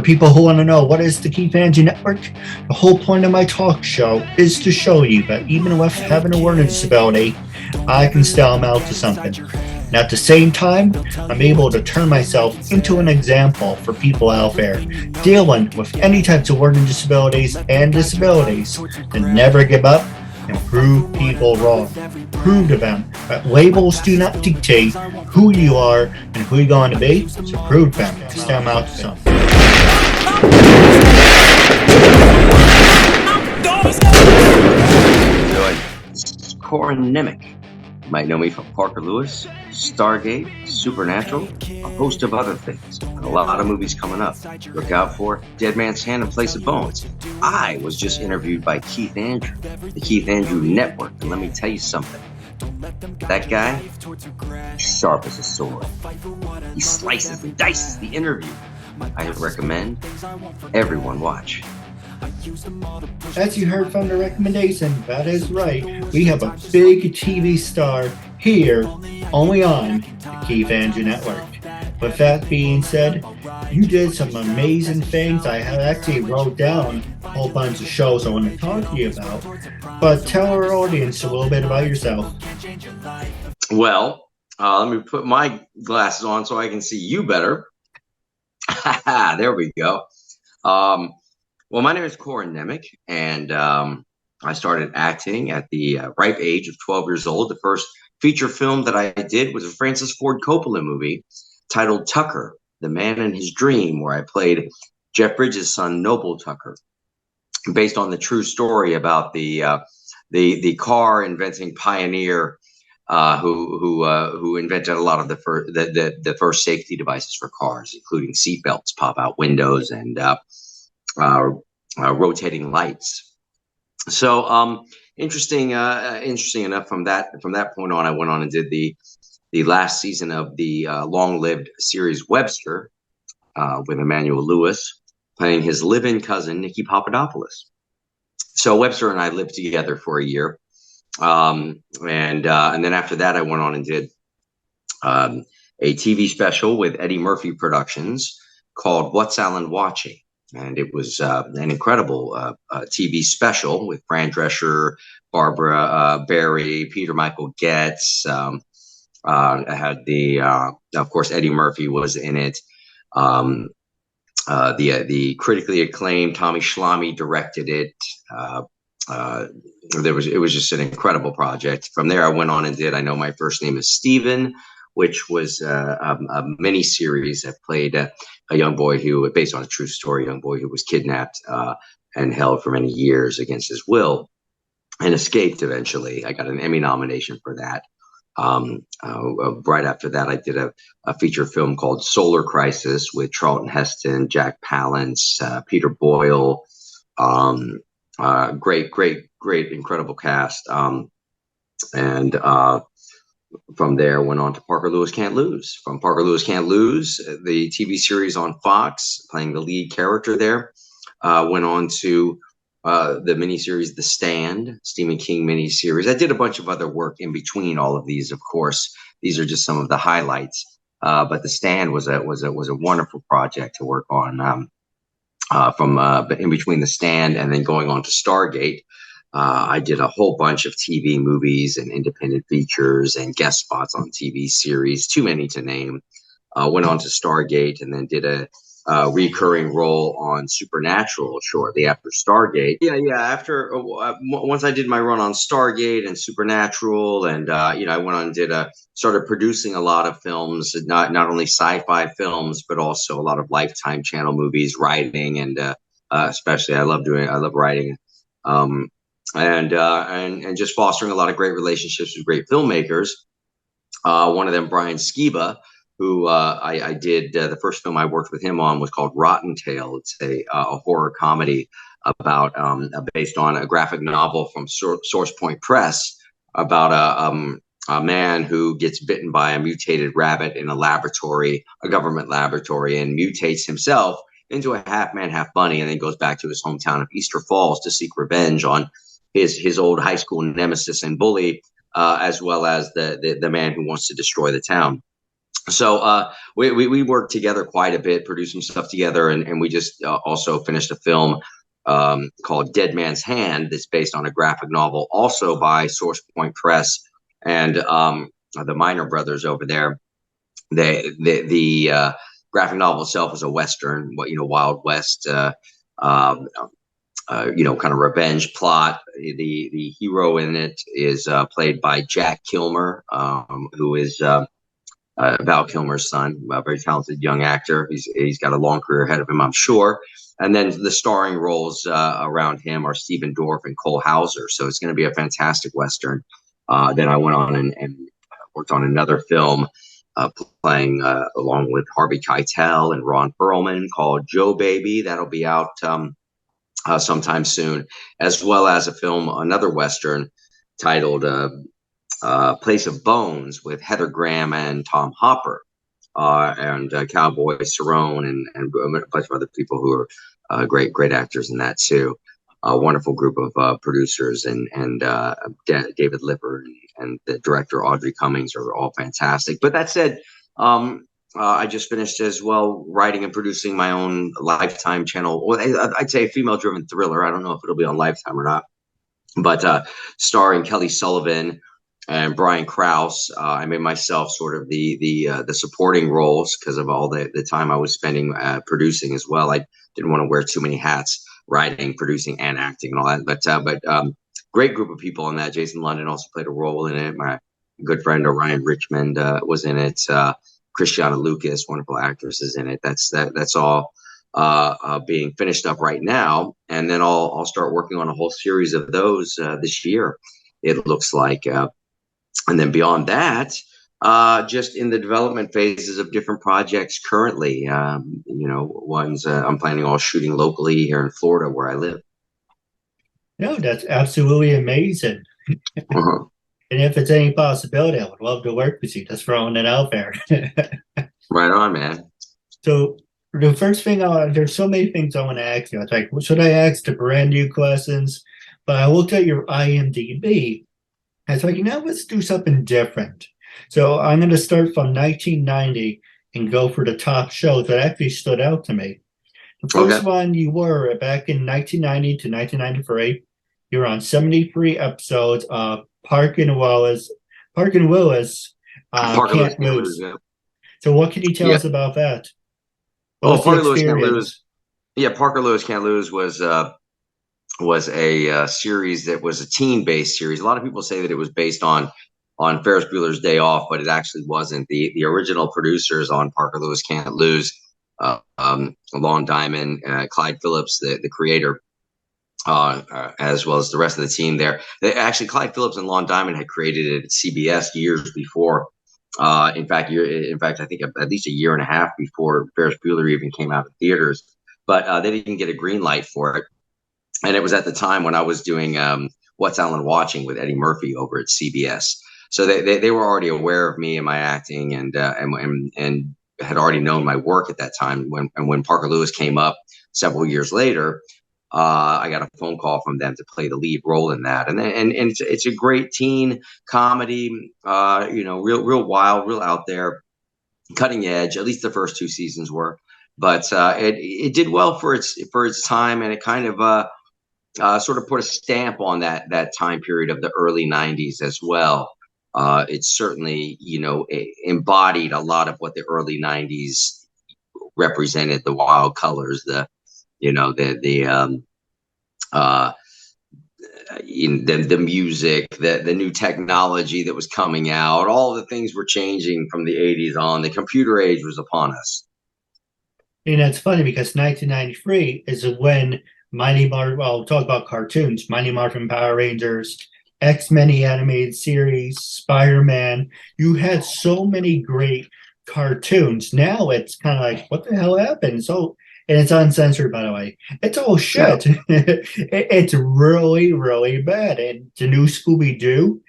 people who want to know what is the Keith Andrew Network, the whole point of my talk show is to show you that even with having a learning disability, I can still amount to something. And at the same time, I'm able to turn myself into an example for people out there dealing with any types of learning disabilities and disabilities to never give up and prove people wrong. Prove to them that labels do not dictate who you are and who you're going to be, so prove to them to stand out to something. This is Corin Nemec. You might know me from Parker Lewis, Stargate, Supernatural, a host of other things, and a lot of movies coming up. Look out for Dead Man's Hand and Place of Bones. I was just interviewed by Keith Andrew, the Keith Andrew Network, and let me tell you something. That guy, sharp as a sword. He slices and dices the interview. I recommend everyone watch. As you heard from the recommendation, that is right. We have a big TV star here, only on the Keith Andrew Network. With that being said, you did some amazing things. I have actually wrote down a whole bunch of shows I want to talk to you about. But tell our audience a little bit about yourself. Well, let me put my glasses on so I can see you better. There we go. Well, my name is Corin Nemec, and I started acting at the ripe age of 12 years old. The first feature film that I did was a Francis Ford Coppola movie titled Tucker, The Man and His Dream, where I played Jeff Bridges' son, Noble Tucker, based on the true story about the car inventing pioneer who invented a lot of the first safety devices for cars, including seatbelts, pop-out windows, and rotating lights. So interesting enough. From that point on, I went on and did the last season of the long-lived series Webster with Emmanuel Lewis playing his live-in cousin Nikki Papadopoulos. So Webster and I lived together for a year, and then after that I went on and did a TV special with Eddie Murphy Productions called What's Alan Watching? And it was an incredible TV special with Fran Drescher, Barbara Barry, Peter Michael Getz. I had of course, Eddie Murphy was in it. The critically acclaimed Tommy Schlamme directed it. It was just an incredible project. From there, I went on and did I Know My First Name is Steven, which was a mini series that played a young boy who, based on a true story, a young boy who was kidnapped and held for many years against his will and escaped eventually. I got an Emmy nomination for that. Right after that, I did a feature film called Solar Crisis with Charlton Heston, Jack Palance, Peter Boyle. Great, incredible cast. From there, went on to Parker Lewis Can't Lose. From Parker Lewis Can't Lose, the TV series on Fox, playing the lead character there. Went on to the miniseries The Stand, Stephen King miniseries. I did a bunch of other work in between all of these, of course. These are just some of the highlights. But The Stand was a wonderful project to work on. From in between The Stand and then going on to Stargate. I did a whole bunch of TV movies and independent features and guest spots on TV series, too many to name. Went on to Stargate and then did a recurring role on Supernatural shortly after Stargate. After once I did my run on Stargate and Supernatural, and I went on and started producing a lot of films, not only sci-fi films, but also a lot of Lifetime channel movies, writing, and especially I love writing. And just fostering a lot of great relationships with great filmmakers. One of them, Brian Skiba, who I did the first film I worked with him on was called Rotten Tale. It's a horror comedy about based on a graphic novel from Source Point Press about a man who gets bitten by a mutated rabbit in a government laboratory, and mutates himself into a half man, half bunny, and then goes back to his hometown of Easter Falls to seek revenge on his old high school nemesis and bully, as well as the man who wants to destroy the town. So we worked together quite a bit, produced some stuff together, and we just also finished a film called Dead Man's Hand that's based on a graphic novel, also by Source Point Press and the Minor Brothers over there. The graphic novel itself is a Western, Wild West, um, kind of revenge plot. The hero in it is played by Jack Kilmer, who is Val Kilmer's son, a very talented young actor. He's got a long career ahead of him, I'm sure. And then the starring roles around him are Stephen Dorff and Cole Hauser. So it's going to be a fantastic Western. Then I went on and worked on another film playing along with Harvey Keitel and Ron Perlman called Joe Baby. That'll be out sometime soon, as well as a film, another Western titled Place of Bones with Heather Graham and Tom Hopper, and Cowboy Cerrone and a bunch of other people who are great actors in that too. A wonderful group of producers and David Lipper and the director Audrey Cummings are all fantastic. But that said, I just finished as well writing and producing my own Lifetime channel. Well, I'd say a female-driven thriller. I don't know if it'll be on Lifetime or not, but starring Kelly Sullivan and Brian Krause. I made myself sort of the supporting roles because of all the time I was spending producing as well. I didn't want to wear too many hats, writing, producing, and acting and all that. But great group of people in that. Jason London also played a role in it. My good friend Orion Richmond was in it. Christiana Lucas, wonderful actress, is in it. That's all being finished up right now, and then I'll start working on a whole series of those this year. It looks like. And then beyond that, just in the development phases of different projects currently. Ones I'm planning on shooting locally here in Florida where I live. No, that's absolutely amazing. Uh-huh. And if it's any possibility, I would love to work with you. Just throwing it out there. Right on, man. So the first thing there's so many things I want to ask you. It's like, should I ask the brand new questions? But I looked at your IMDb. I was like, let's do something different. So I'm going to start from 1990 and go for the top shows that actually stood out to me. The first one you were back in 1990 to 1993. You were on 73 episodes of Park and Willis. Park and Willis Can't Lose. Yeah. So what can you tell us about that? Parker Lewis Can't Lose. Yeah, Parker Lewis Can't Lose was a series that was a teen-based series. A lot of people say that it was based on Ferris Bueller's Day Off, but it actually wasn't. The original producers on Parker Lewis Can't Lose, Lon Diamond, Clyde Phillips, the creator, as well as the rest of the team there. Clyde Phillips and Lon Diamond had created it at CBS years before. In fact, I think at least a year and a half before Ferris Bueller even came out of theaters. But they didn't get a green light for it. And it was at the time when I was doing What's Alan Watching with Eddie Murphy over at CBS. So they were already aware of me and my acting and had already known my work at that time. When Parker Lewis came up several years later, I got a phone call from them to play the lead role in that. And it's a great teen comedy, real wild, real out there, cutting edge. At least the first two seasons were. But it did well for its time, and it kind of sort of put a stamp on that time period of the early 90s as well. It certainly, embodied a lot of what the early 90s represented, the wild colors, the music, the new technology that was coming out. All the things were changing from the 80s on. The computer age was upon us. And it's funny because 1993 is when we'll talk about cartoons, Mighty Morphin Power Rangers, X-Men animated series, Spider-Man. You had so many great cartoons. Now it's kind of like, what the hell happened? So, and it's uncensored, by the way. It's all shit. Yeah. It's really, really bad. And the new Scooby-Doo,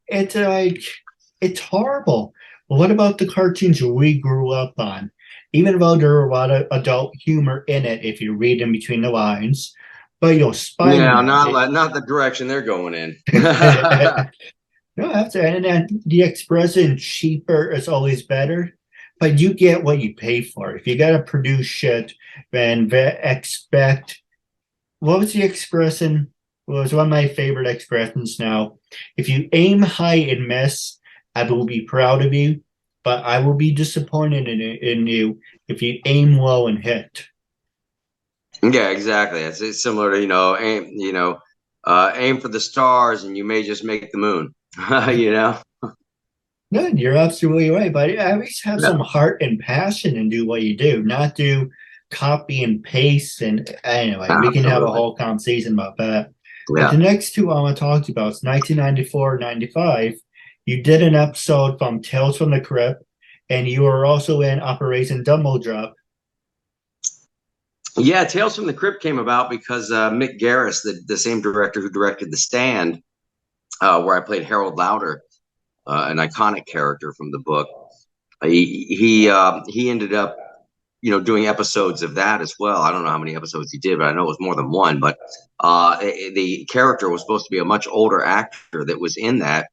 it's horrible. What about the cartoons we grew up on? Even though there are a lot of adult humor in it, if you read in between the lines. But Spider-Man. Yeah, not the direction they're going in. No, and then the expression cheaper is always better. but you get what you pay for. If you got to produce shit, then expect. What was the expression? Well, it was one of my favorite expressions now. If you aim high and miss, I will be proud of you, but I will be disappointed in you if you aim low and hit. Yeah, exactly. It's similar to, aim for the stars and you may just make the moon. you know? No, you're absolutely right. But at least have Yeah, some heart and passion and do what you do, not do copy and paste. And anyway, we can have a absolutely. whole conversation about that. But Yeah. the next two I want to talk to you about is 1994, 95. You did an episode from Tales from the Crypt, and you were also in Operation Dumbo Drop. Yeah, Tales from the Crypt came about because Mick Garris, the same director who directed The Stand, where I played Harold Lauder, an iconic character from the book, he ended up doing episodes of that as well. I don't know how many episodes he did, but I know it was more than one. But the character was supposed to be a much older actor that was in that.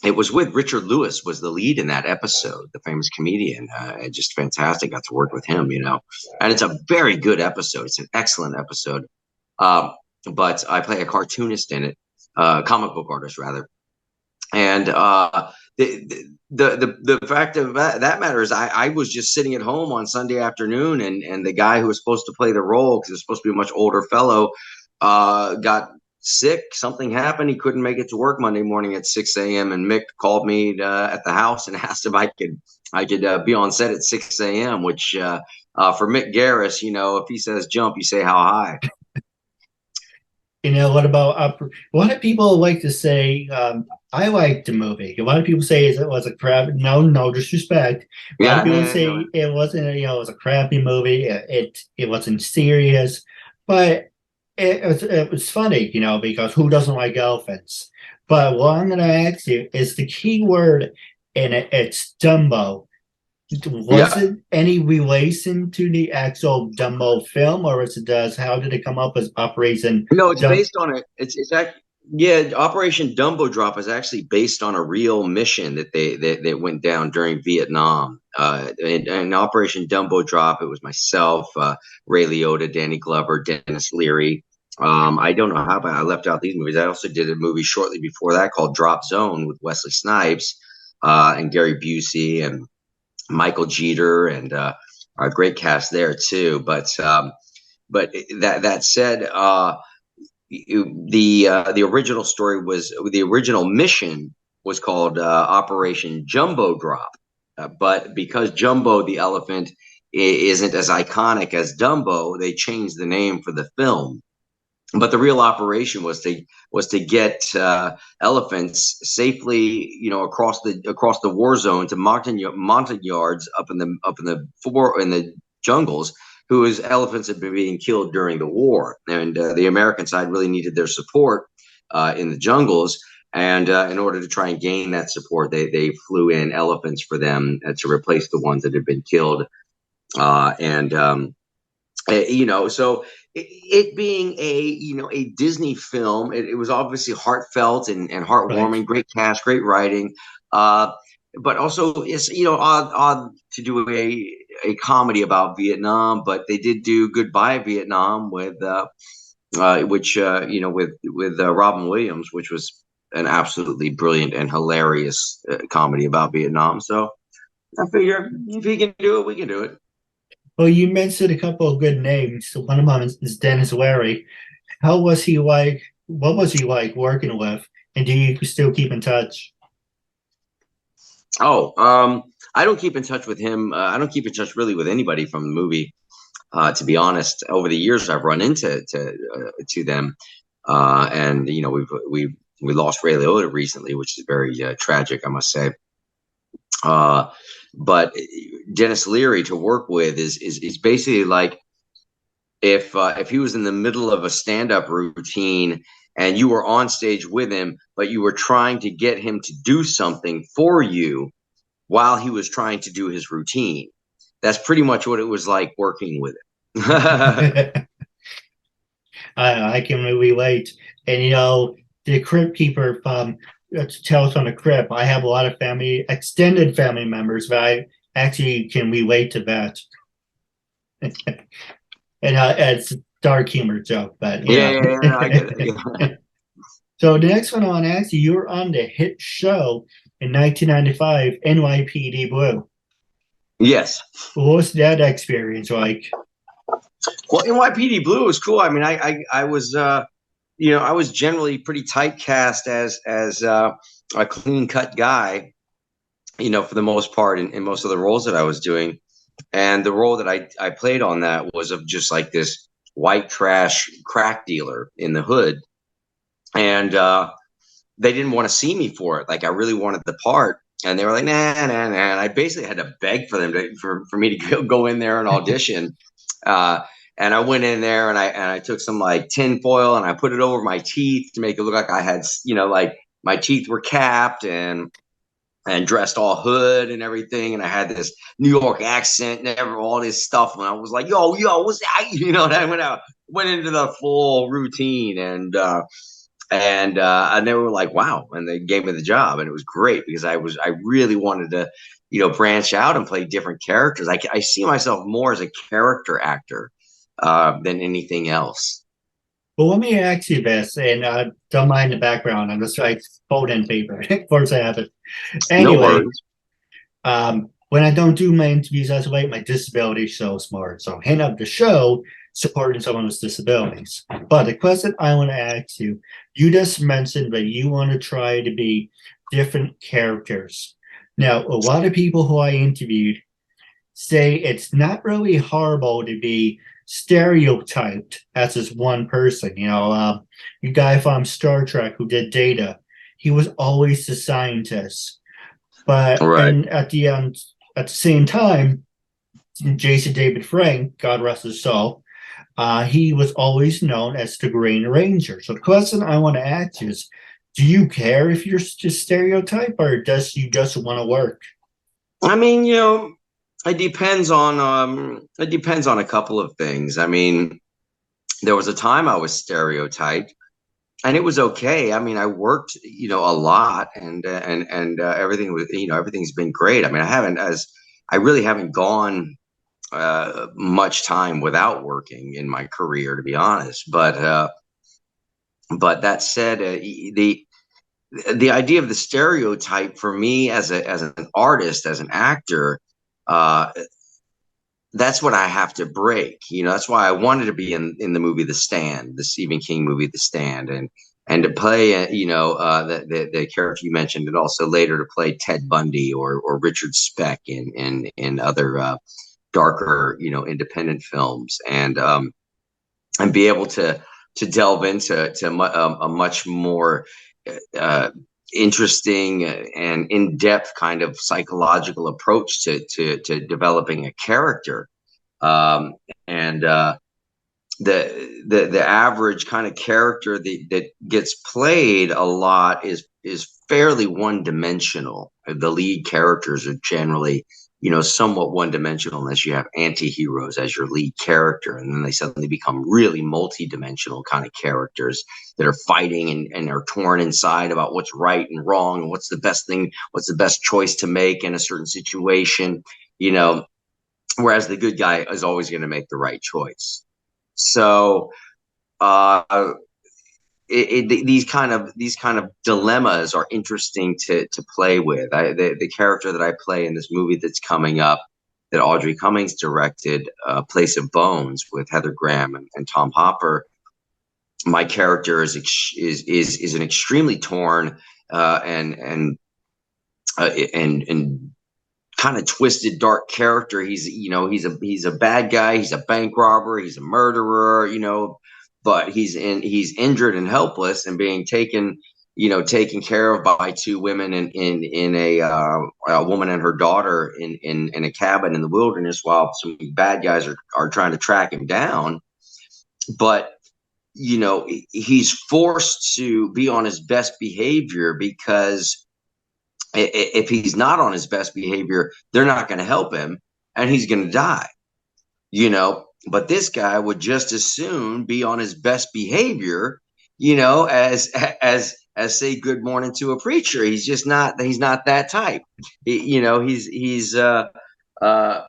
It was with Richard Lewis was the lead in that episode, the famous comedian. Just fantastic. Got to work with him, and it's a very good episode. It's an excellent episode. Um, but I play a cartoonist in it, comic book artist rather. And the fact of that matter is I was just sitting at home on Sunday afternoon, and the guy who was supposed to play the role, because he was supposed to be a much older fellow, got sick. Something happened. He couldn't make it to work Monday morning at 6 a.m. And Mick called me at the house and asked if I could be on set at 6 a.m. Which for Mick Garris, if he says jump, you say how high. What about a lot of people like to say, I liked the movie. A lot of people say it was a crap. No disrespect. A lot of Yeah, people no, say it wasn't. It was a crappy movie. It wasn't serious, but it was funny. Because who doesn't like elephants? But what I'm going to ask you is the key word in it. It's Dumbo. Was yeah. it any relation to the actual Dumbo film, or how did it come up as Operation No, it's Dumbo? based on it. It's actually, yeah. Operation Dumbo Drop is actually based on a real mission that went down during Vietnam. And Operation Dumbo Drop, it was myself, Ray Liotta, Danny Glover, Dennis Leary. I don't know how, but I left out these movies. I also did a movie shortly before that called Drop Zone with Wesley Snipes and Gary Busey and Michael Jeter and a great cast there too. But that said, the original story was the original mission was called Operation Jumbo Drop, but because Jumbo the elephant isn't as iconic as Dumbo, they changed the name for the film. But the real operation was to get elephants safely, across the war zone to Montagnards up in the jungles, whose elephants had been being killed during the war, and the American side really needed their support in the jungles. And in order to try and gain that support, they flew in elephants for them to replace the ones that had been killed. And so it being a Disney film, it was obviously heartfelt and Right. heartwarming. Great cast, great writing, but also it's odd to do a comedy about Vietnam. But they did do Goodbye Vietnam with Robin Williams, which was an absolutely brilliant and hilarious comedy about Vietnam. So I figure if he can do it, we can do it. Well, you mentioned a couple of good names. One of them is Dennis Leary. How was he like? What was he like working with? And do you still keep in touch? Oh, I don't keep in touch with him. I don't keep in touch really with anybody from the movie. To be honest, over the years I've run into to them, and we lost Ray Liotta recently, which is very tragic, I must say. But Dennis Leary to work with is basically like if he was in the middle of a stand-up routine and you were on stage with him, but you were trying to get him to do something for you while he was trying to do his routine. That's pretty much what it was like working with him. I can relate. And the Crypt Keeper from Tales from the Crypt. I have a lot of extended family members that actually can relate to that. And it's a dark humor joke, but I get it. Yeah. So the next one on, actually, you were on the hit show in 1995, NYPD Blue. Yes. What was that experience like? Well, NYPD Blue was cool. I mean, I was I was generally pretty typecast as a clean cut guy, for the most part in most of the roles that I was doing. And the role that I played on that was of just like this white trash crack dealer in the hood. And they didn't want to see me for it. Like, I really wanted the part. And they were like, nah, nah, nah. And I basically had to beg for them for me to go in there and audition. And I went in there and I took some like tin foil and I put it over my teeth to make it look like I had, like my teeth were capped and dressed all hood and everything. And I had this New York accent and all this stuff. And I was like, yo, what's that? And I went into the full routine and they were like, wow. And they gave me the job and it was great because I really wanted to, branch out and play different characters. I see myself more as a character actor than anything else. Well, let me ask you this, and don't mind the background. I'm just like fold in paper. Of course, I have it. No Anyway, worries. when I don't do my interviews, I like my disability shows more. So, hint of the show supporting someone with disabilities. But the question I want to ask you, you just mentioned that you want to try to be different characters. Now, a lot of people who I interviewed say it's not really horrible to be stereotyped as this one person. The guy from Star Trek who did Data, he was always the scientist. But Right. and at the same time, Jason David Frank, God rest his soul, he was always known as the Green Ranger. So the question I want to ask you is, do you care if you're just stereotype, or does you just want to work? I mean, it depends on a couple of things. I mean, there was a time I was stereotyped, and it was okay. I mean, I worked, a lot, and everything was, everything's been great. I mean, I really haven't gone much time without working in my career, to be honest. But that said, the idea of the stereotype for me as an artist, as an actor, that's what I have to break. That's why I wanted to be in the movie The Stand, the Stephen King movie The Stand, and to play the character you mentioned, and also later to play Ted Bundy or Richard Speck in other darker independent films, and be able to delve into a much more interesting and in-depth kind of psychological approach to developing a character. And the average kind of character that gets played a lot is fairly one-dimensional. The lead characters are generally somewhat one-dimensional, unless you have anti-heroes as your lead character, and then they suddenly become really multi-dimensional kind of characters that are fighting and are torn inside about what's right and wrong and what's the best choice to make in a certain situation, whereas the good guy is always going to make the right choice. So these kind of dilemmas are interesting to play with. The character that I play in this movie that's coming up, that Audrey Cummings directed, Place of Bones, with Heather Graham and Tom Hopper, my character is an extremely torn and kind of twisted, dark character. He's a bad guy. He's a bank robber. He's a murderer. But he's injured and helpless and being taken care of by two women in a woman and her daughter in a cabin in the wilderness, while some bad guys are trying to track him down. But he's forced to be on his best behavior, because if he's not on his best behavior, they're not going to help him and he's going to die. But this guy would just as soon be on his best behavior, as say good morning to a preacher. He's just not. He's not that type. He's Uh,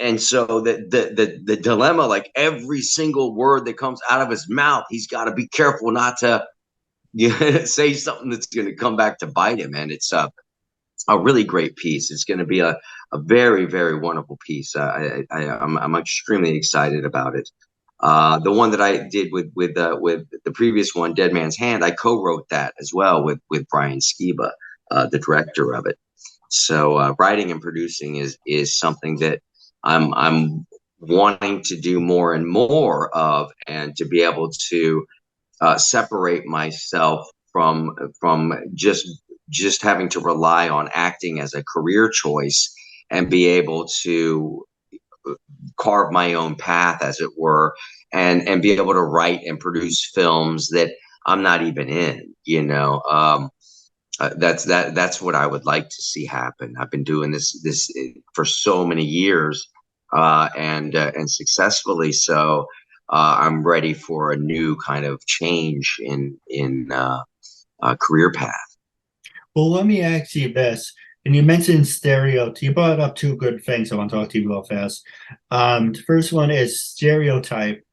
and so the dilemma, like every single word that comes out of his mouth, he's got to be careful not to say something that's going to come back to bite him. And it's a really great piece. It's going to be a very, very wonderful piece. I'm extremely excited about it. The one that I did with the previous one, Dead Man's Hand, I co-wrote that as well with Brian Skiba, the director of it. So writing and producing is something that I'm wanting to do more and more of, and to be able to separate myself from just having to rely on acting as a career choice, and be able to carve my own path, as it were, and be able to write and produce films that I'm not even in. That's what I would like to see happen. I've been doing this for so many years, and successfully. So I'm ready for a new kind of change in career path. Well, let me ask you this. And you mentioned stereotype. You brought up two good things I want to talk to you about fast. The first one is stereotype.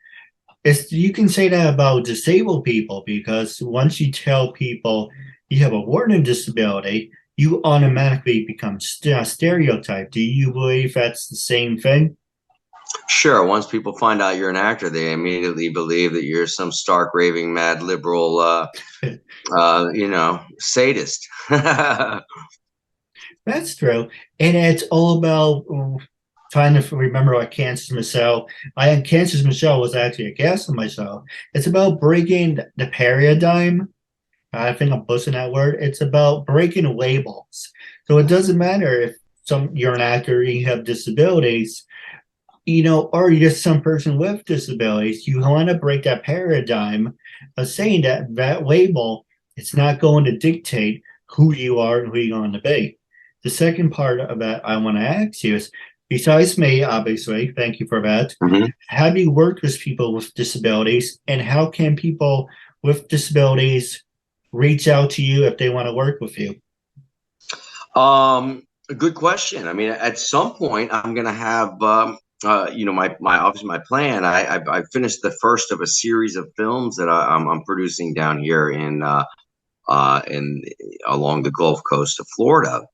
You can say that about disabled people, because once you tell people you have a learning disability, you automatically become stereotyped. Do you believe that's the same thing? Sure. Once people find out you're an actor, they immediately believe that you're some stark, raving, mad liberal, sadist. That's true. And it's all about trying to remember what Kansas Michelle. Kansas Michelle was actually a guest on my show. It's about breaking the paradigm. I think I'm pushing that word. It's about breaking labels. So it doesn't matter if you're an actor, you have disabilities, or you're just some person with disabilities. You want to break that paradigm of saying that label, it's not going to dictate who you are and who you're going to be. The second part of that I want to ask you is, besides me, obviously, thank you for that. Mhm. Have you worked with people with disabilities, and how can people with disabilities reach out to you if they want to work with you? A good question. I mean, at some point, I'm going to have, my obviously my plan. I finished the first of a series of films that I'm producing down here in along the Gulf Coast of Florida,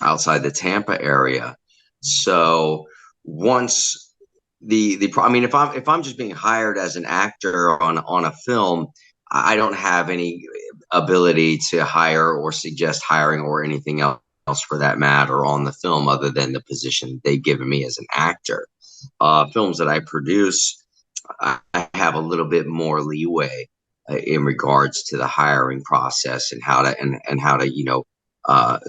outside the Tampa area. So once I mean, if I'm just being hired as an actor on a film, I don't have any ability to hire or suggest hiring or anything else for that matter on the film, other than the position they've given me as an actor. Films that I produce, I have a little bit more leeway in regards to the hiring process, and how to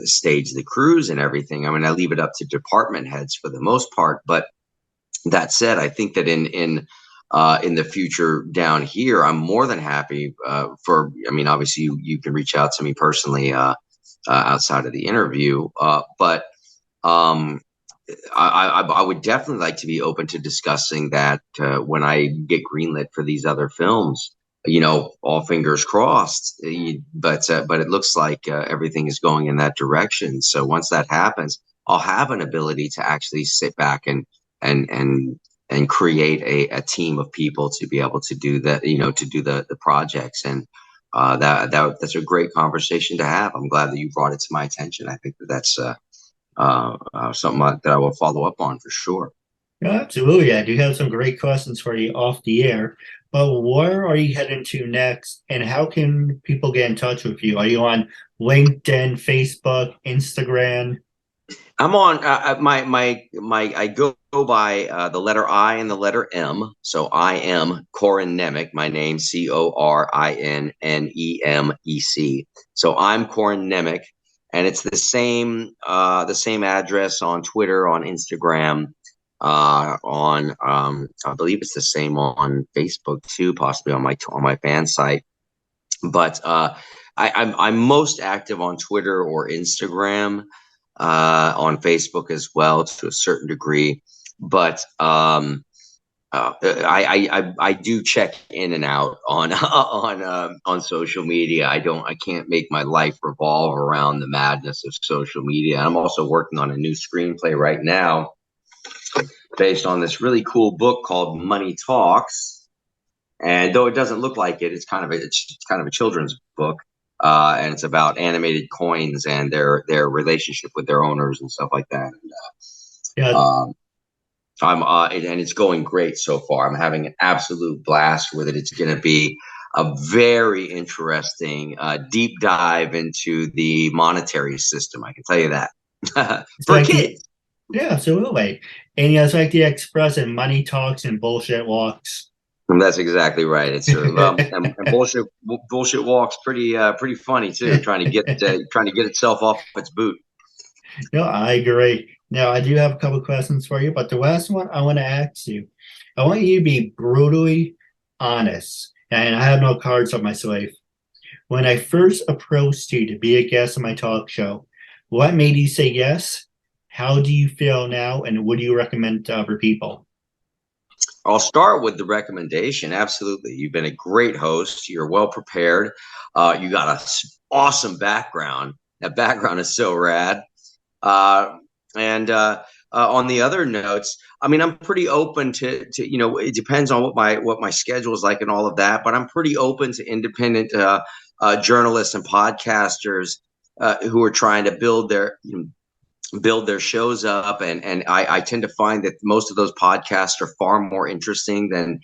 stage the crews and everything. I mean, I leave it up to department heads for the most part. But that said, I think that in the future down here, I'm more than happy for. I mean, obviously, you can reach out to me personally outside of the interview, but I would definitely like to be open to discussing that when I get greenlit for these other films. All fingers crossed. But it looks like everything is going in that direction. So once that happens, I'll have an ability to actually sit back and and create a team of people to be able to do that. To do the projects. And that's a great conversation to have. I'm glad that you brought it to my attention. I think that's something that I will follow up on for sure. Yeah, absolutely. I do have some great questions for you off the air. But where are you heading to next, and how can people get in touch with you? Are you on LinkedIn, Facebook, Instagram? I'm on I go by the letter I and the letter M. So I am Corin Nemec, my name, CorinNemec. So I'm Corin Nemec, and it's the same address on Twitter, on Instagram, on I believe it's the same on Facebook too, possibly on my fan site. But I'm most active on Twitter or Instagram, on Facebook as well to a certain degree. But I do check in and out on on social media. I can't make my life revolve around the madness of social media. I'm also working on a new screenplay right now based on this really cool book called Money Talks. And though it doesn't look like it, it's kind of a children's book, and it's about animated coins and their relationship with their owners and stuff like that. And, Yeah. and it's going great so far. I'm having an absolute blast with it. It's going to be a very interesting deep dive into the monetary system. I can tell you that for kids. Yeah, absolutely. And you guys like the expression "money talks and bullshit walks." And that's exactly right. It's and bullshit walks pretty funny too. Trying to get itself off its boot. No, I agree. Now, I do have a couple questions for you, but the last one I want to ask you, I want you to be brutally honest, and I have no cards up my sleeve. When I first approached you to be a guest on my talk show, what made you say yes? How do you feel now, and what do you recommend to other people? I'll start with the recommendation. Absolutely. You've been a great host. You're well prepared. You got an awesome background. That background is so rad. And on the other notes, I mean, I'm pretty open to it depends on what my schedule is like and all of that, but I'm pretty open to independent journalists and podcasters who are trying to build their shows up, and I tend to find that most of those podcasts are far more interesting than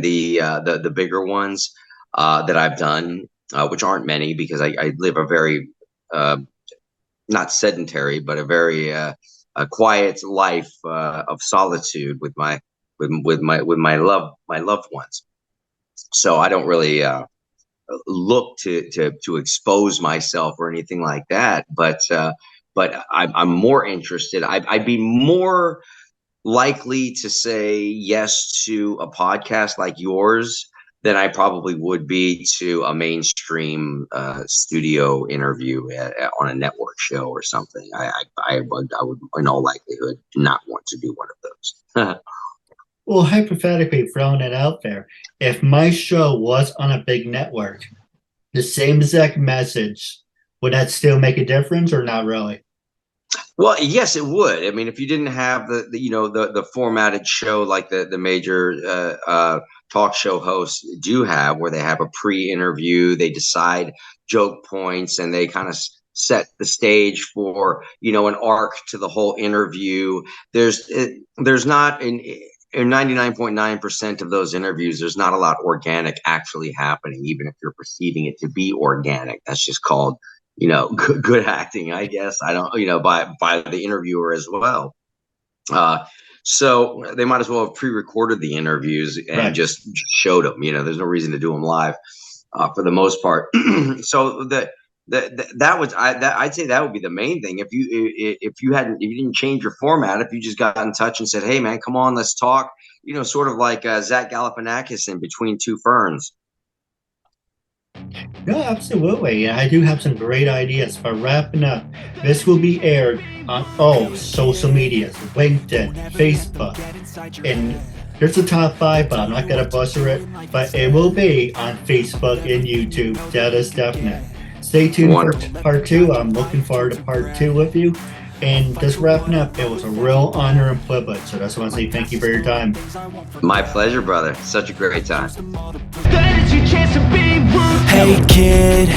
the bigger ones that I've done, which aren't many because I live a very not sedentary, but a very a quiet life of solitude with my loved ones. So I don't really look to expose myself or anything like that. But I'm more interested. I'd be more likely to say yes to a podcast like yours than I probably would be to a mainstream studio interview on a network show or something. I would, in all likelihood, not want to do one of those. Well, hypothetically, throwing it out there, if my show was on a big network, the same exact message, would that still make a difference or not really? Well, yes, it would. I mean, if you didn't have the formatted show like the major talk show hosts do have, where they have a pre-interview, they decide joke points, and they kind of set the stage for an arc to the whole interview. There's not in 99.9% of those interviews, there's not a lot organic actually happening, even if you're perceiving it to be organic. That's just called good acting, I guess. I don't, by the interviewer as well. So they might as well have pre-recorded the interviews and just showed them. There's no reason to do them live for the most part. So I'd say that would be the main thing. If you didn't change your format, if you just got in touch and said, "Hey man, come on, let's talk," sort of like Zach Galifianakis in Between Two Ferns. No, absolutely. I do have some great ideas. But wrapping up, this will be aired on all social medias, LinkedIn, Facebook, and there's a top 5, but I'm not going to butcher it. But it will be on Facebook and YouTube. That is definite. Stay tuned for part 2. I'm looking forward to part 2 with you. And just wrapping up, it was a real honor and privilege. So that's why I want to say thank you for your time. My pleasure, brother. Such a great time. Hey kid,